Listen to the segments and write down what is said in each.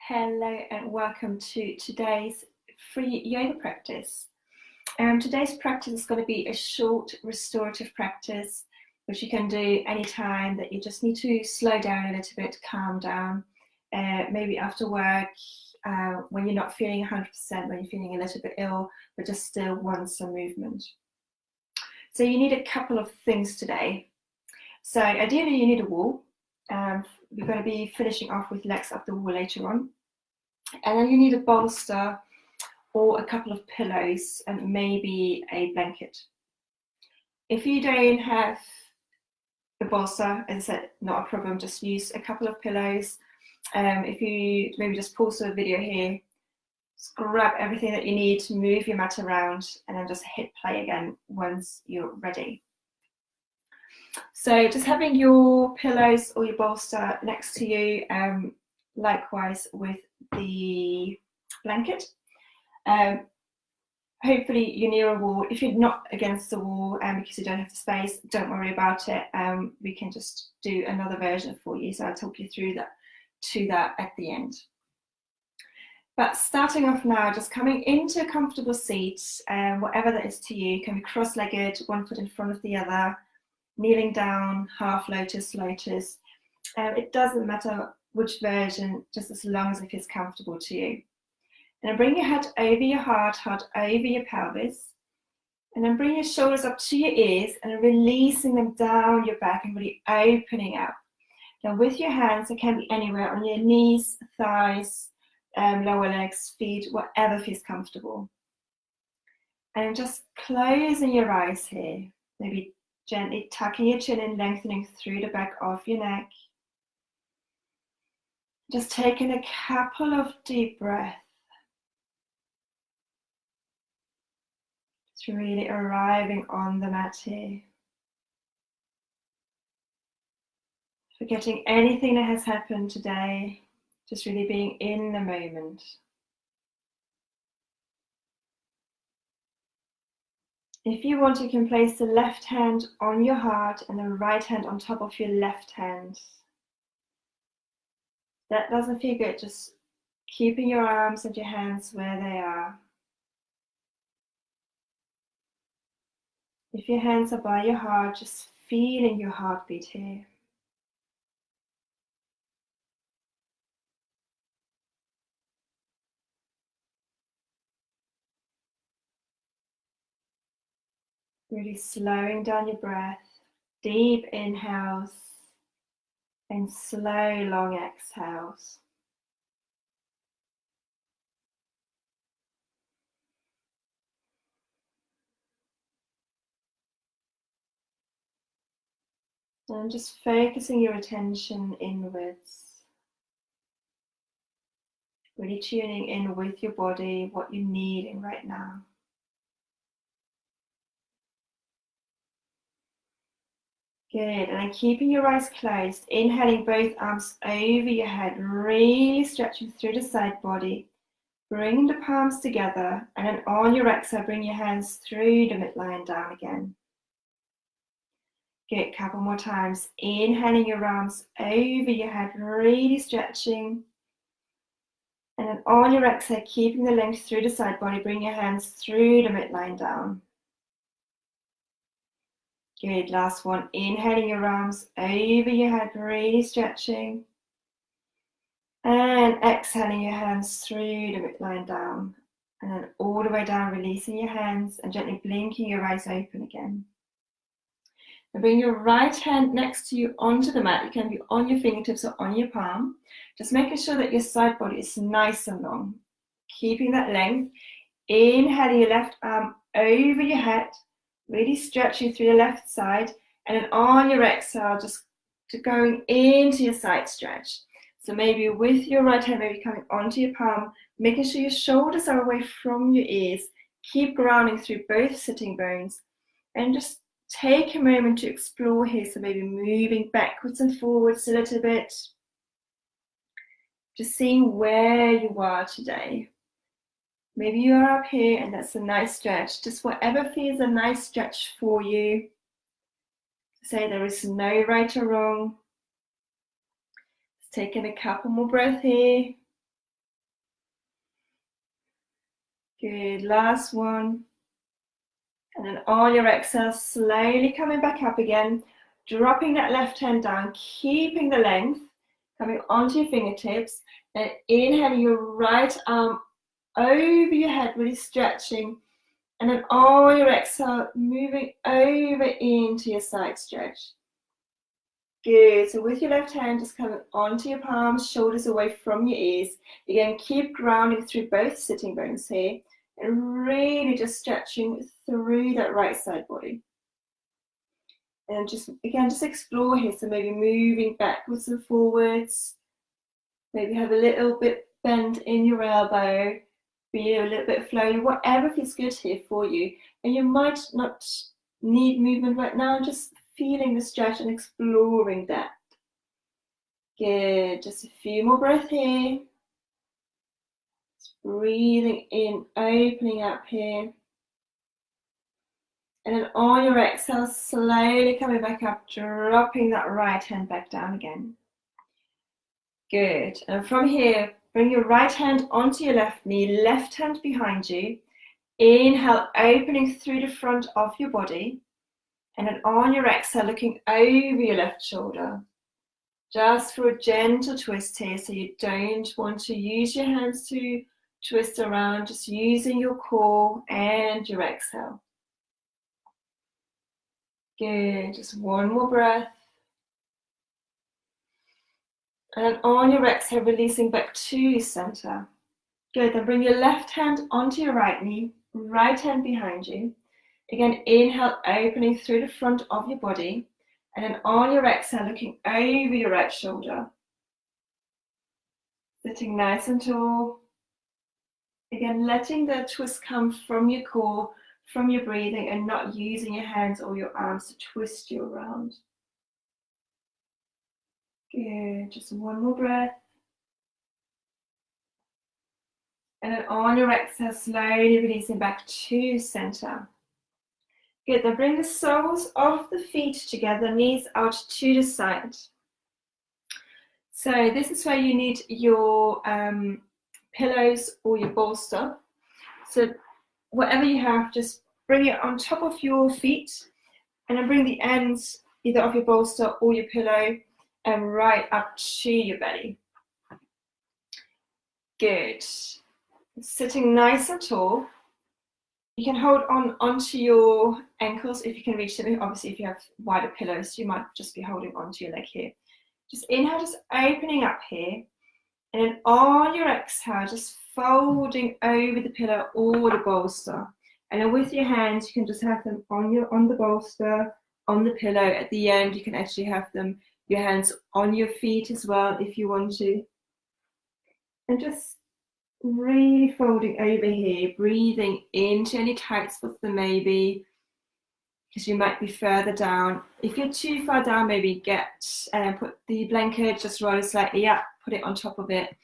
Hello and welcome to today's free yoga practice. Today's practice is going to be a short restorative practice, which you can do anytime that you just need to slow down a little bit, calm down, maybe after work, when you're not feeling 100%, when you're feeling a little bit ill, but just still want some movement. So you need a couple of things today. So ideally you need a wall. We're going to be finishing off with legs up the wall later on. And then you need a bolster or a couple of pillows and maybe a blanket. If you don't have a bolster, as I said, not a problem, just use a couple of pillows. If you maybe just pause the video here, just grab everything that you need to move your mat around and then just hit play again once you're ready. So just having your pillows or your bolster next to you, likewise with the blanket. Hopefully you're near a wall. If you're not against the wall because you don't have the space, don't worry about it. We can just do another version for you. So I'll talk you through that at the end. But starting off now, just coming into a comfortable seat, whatever that is to you, can be cross-legged, one foot in front of the other, kneeling down, half lotus, lotus. It doesn't matter which version, just as long as it feels comfortable to you. And then bring your head over your heart over your pelvis. And then bring your shoulders up to your ears and releasing them down your back and really opening out. Now with your hands, it can be anywhere, on your knees, thighs, lower legs, feet, whatever feels comfortable. And just closing your eyes here, maybe gently tucking your chin in, lengthening through the back of your neck. Just taking a couple of deep breaths. Just really arriving on the mat here. Forgetting anything that has happened today. Just really being in the moment. If you want, you can place the left hand on your heart and the right hand on top of your left hand. That doesn't feel good, just keeping your arms and your hands where they are. If your hands are by your heart, just feeling your heartbeat here. Really slowing down your breath, deep inhales and slow, long exhales. And just focusing your attention inwards. Really tuning in with your body, what you're needing right now. Good, and then keeping your eyes closed, inhaling both arms over your head, really stretching through the side body. Bring the palms together, and then on your exhale, bring your hands through the midline down again. Good, couple more times. Inhaling your arms over your head, really stretching. And then on your exhale, keeping the length through the side body, bring your hands through the midline down. Good, last one. Inhaling your arms over your head, really stretching. And exhaling your hands through the midline down. And then all the way down, releasing your hands and gently blinking your eyes open again. And bring your right hand next to you onto the mat. It can be on your fingertips or on your palm. Just making sure that your side body is nice and long. Keeping that length. Inhaling your left arm over your head. Really stretching through your left side. And then on your exhale, just going into your side stretch. So maybe with your right hand, maybe coming onto your palm, making sure your shoulders are away from your ears. Keep grounding through both sitting bones. And just take a moment to explore here. So maybe moving backwards and forwards a little bit. Just seeing where you are today. Maybe you are up here and that's a nice stretch. Just whatever feels a nice stretch for you. Say there is no right or wrong. Just taking a couple more breaths here. Good, last one. And then on your exhale, slowly coming back up again, dropping that left hand down, keeping the length, coming onto your fingertips, and inhaling your right arm over your head, really stretching. And then on your exhale, moving over into your side stretch. Good, so with your left hand, just coming onto your palms, shoulders away from your ears. Again, keep grounding through both sitting bones here, and really just stretching through that right side body. And just, again, just explore here, so maybe moving backwards and forwards, maybe have a little bit bend in your elbow, be a little bit flowy, whatever feels good here for you. And you might not need movement right now, just feeling the stretch and exploring that. Good, just a few more breaths here. Just breathing in, opening up here. And then on your exhale, slowly coming back up, dropping that right hand back down again. Good, and from here, bring your right hand onto your left knee, left hand behind you. Inhale, opening through the front of your body. And then on your exhale, looking over your left shoulder. Just for a gentle twist here, so you don't want to use your hands to twist around, just using your core and your exhale. Good, just one more breath. And on your exhale, releasing back to center. Good, then bring your left hand onto your right knee, right hand behind you. Again, inhale, opening through the front of your body. And then on your exhale, looking over your right shoulder. Sitting nice and tall. Again, letting the twist come from your core, from your breathing, and not using your hands or your arms to twist you around. Good, just one more breath. And then on your exhale, slowly releasing back to center. Good, then bring the soles of the feet together, knees out to the side. So this is where you need your pillows or your bolster. So whatever you have, just bring it on top of your feet, and then bring the ends either of your bolster or your pillow and right up to your belly. Good. Sitting nice and tall. You can hold on onto your ankles if you can reach them. Obviously, if you have wider pillows, you might just be holding onto your leg here. Just inhale, just opening up here. And then on your exhale, just folding over the pillow or the bolster. And then with your hands, you can just have them on the bolster, on the pillow. At the end, you can actually have them, your hands on your feet as well if you want to. And just really folding over here, breathing into any tight spots there may be, because you might be further down. If you're too far down, maybe put the blanket, just roll it slightly up, put it on top of it.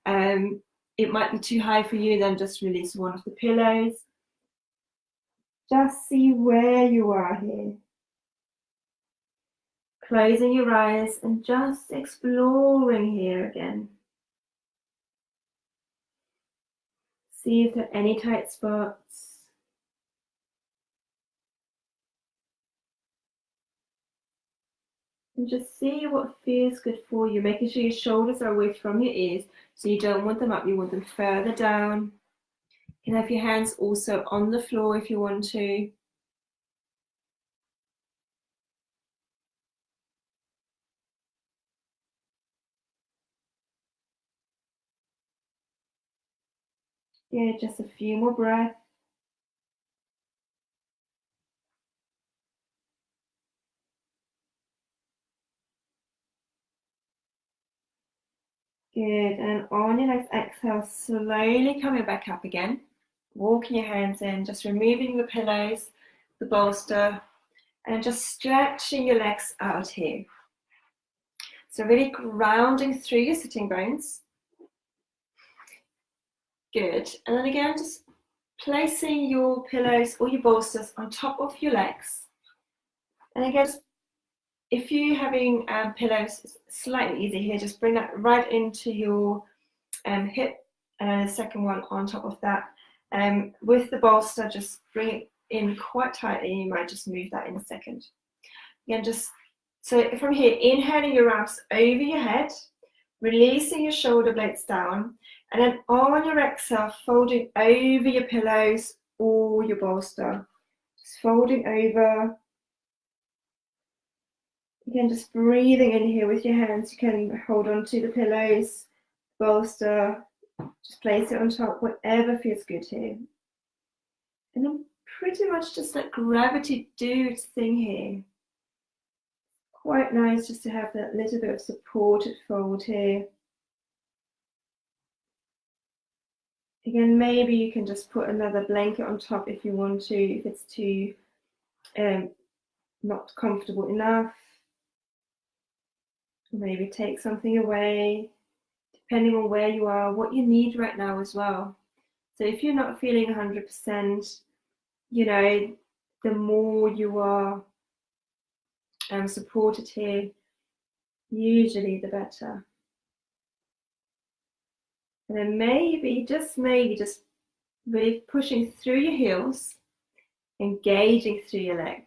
It might be too high for you, then just release one of the pillows. Just see where you are here. Closing your eyes and just exploring here again. See if there are any tight spots. And just see what feels good for you, making sure your shoulders are away from your ears, so you don't want them up, you want them further down. You can have your hands also on the floor if you want to. Yeah, just a few more breaths. Good, and on your next exhale, slowly coming back up again. Walking your hands in, just removing the pillows, the bolster, and just stretching your legs out here. So really grounding through your sitting bones. Good, and then again, just placing your pillows or your bolsters on top of your legs. And again, if you're having pillows, it's slightly easier here, just bring that right into your hip, and then the second one on top of that. With the bolster, just bring it in quite tightly. You might just move that in a second. Again, so from here, inhaling your arms over your head, releasing your shoulder blades down, and then on your exhale, folding over your pillows or your bolster. Just folding over. Again, just breathing in here with your hands. You can hold on to the pillows, bolster, just place it on top, whatever feels good here. And then pretty much just let gravity do its thing here. Quite nice just to have that little bit of supported fold here. Again, maybe you can just put another blanket on top if you want to, if it's too not comfortable enough. Maybe take something away, depending on where you are, what you need right now as well. So if you're not feeling 100%, you know, the more you are supported here, usually the better. And then maybe, just really pushing through your heels, engaging through your legs.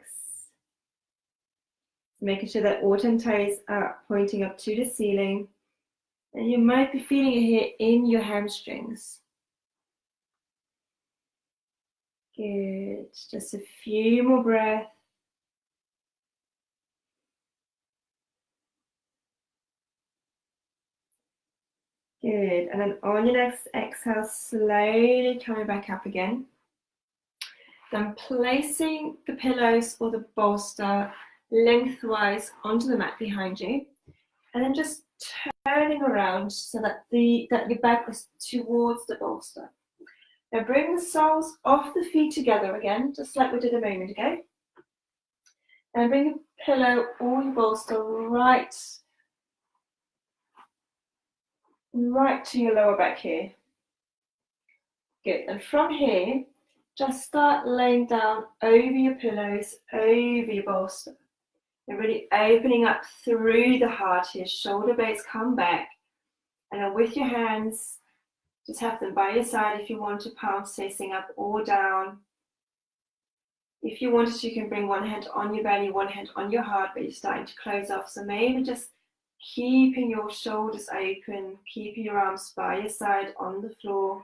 Making sure that autumn toes are pointing up to the ceiling. And you might be feeling it here in your hamstrings. Good. Just a few more breaths. Good. And then on your next exhale, slowly coming back up again. Then placing the pillows or the bolster lengthwise onto the mat behind you. And then just turning around so that your back is towards the bolster. Now bring the soles of the feet together again, just like we did a moment ago. And bring your pillow or your bolster right to your lower back here. Good. And from here, just start laying down over your pillows, over your bolster. And really opening up through the heart here. Shoulder blades come back. And then with your hands, just have them by your side if you want to, palms facing up or down. If you wanted to, you can bring one hand on your belly, one hand on your heart, but you're starting to close off. So maybe just keeping your shoulders open, keeping your arms by your side on the floor.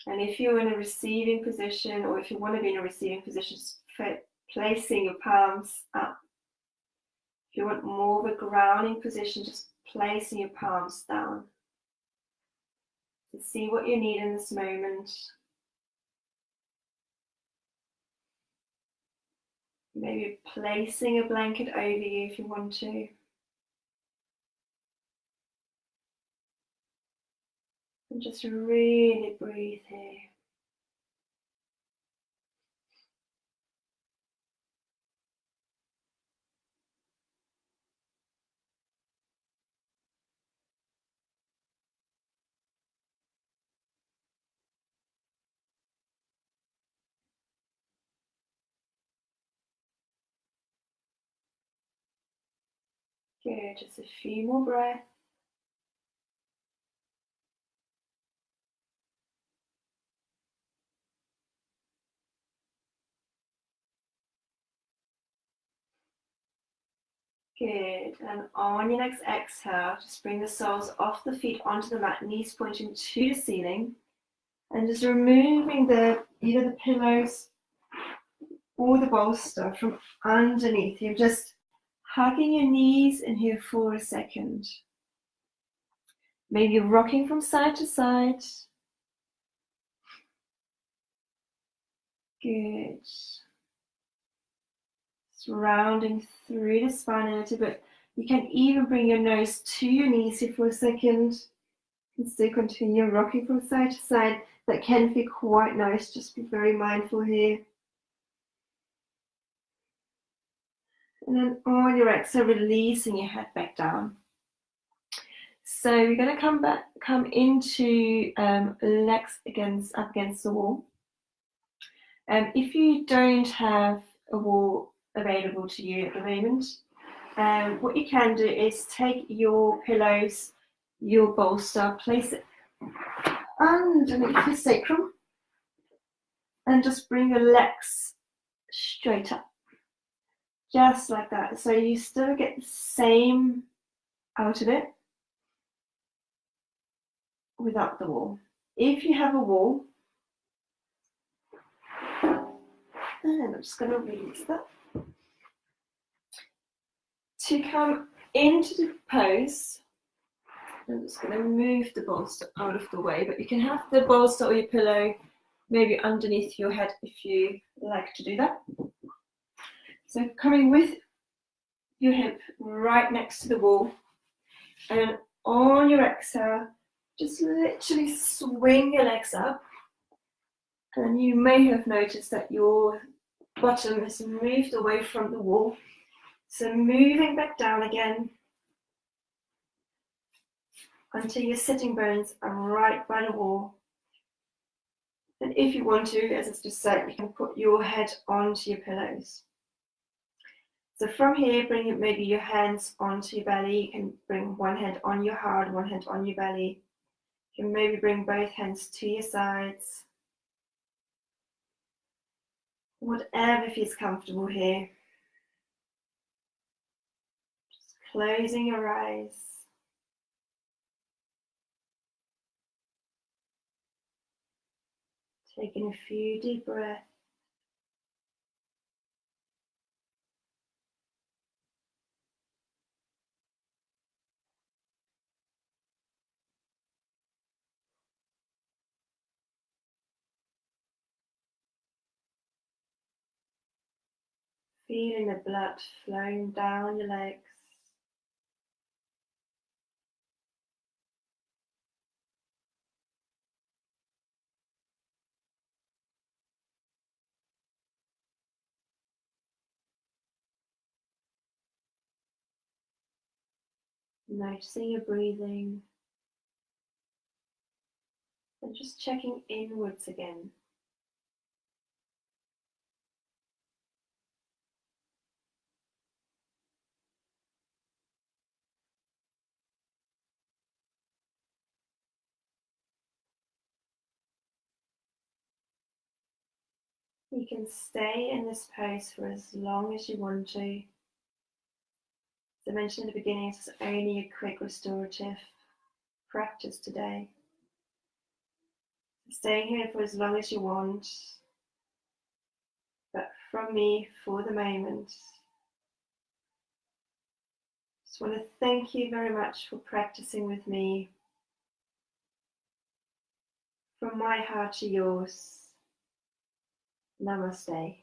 And if you're in a receiving position, or if you want to be in a receiving position, just placing your palms up. If you want more of a grounding position, just placing your palms down. To see what you need in this moment. Maybe placing a blanket over you if you want to. And just really breathe here. Good, just a few more breaths. Good, and on your next exhale, just bring the soles off the feet onto the mat, knees pointing to the ceiling, and just removing either the pillows or the bolster from underneath you. Just hugging your knees in here for a second. Maybe rocking from side to side. Good. Just rounding through the spine a little bit. You can even bring your nose to your knees here for a second. And still continue rocking from side to side. That can feel quite nice. Just be very mindful here. And then on your exhale, releasing your head back down. So we're going to come into legs up against the wall. If you don't have a wall available to you at the moment, what you can do is take your pillows, your bolster, place it underneath your sacrum and just bring your legs straight up. Just like that. So you still get the same out of it without the wall. If you have a wall, and I'm just going to release that. To come into the pose, I'm just going to move the bolster out of the way, but you can have the bolster or your pillow maybe underneath your head if you like to do that. So coming with your hip right next to the wall, and on your exhale, just literally swing your legs up. And you may have noticed that your bottom has moved away from the wall. So moving back down again until your sitting bones are right by the wall. And if you want to, as I just said, you can put your head onto your pillows. So from here, bring maybe your hands onto your belly. You can bring one hand on your heart, one hand on your belly. You can maybe bring both hands to your sides. Whatever feels comfortable here. Just closing your eyes. Taking a few deep breaths. Feeling the blood flowing down your legs. Noticing your breathing. And just checking inwards again. You can stay in this pose for as long as you want to. As I mentioned at the beginning, it's only a quick restorative practice today. Staying here for as long as you want, but from me for the moment. Just want to thank you very much for practicing with me. From my heart to yours, namaste.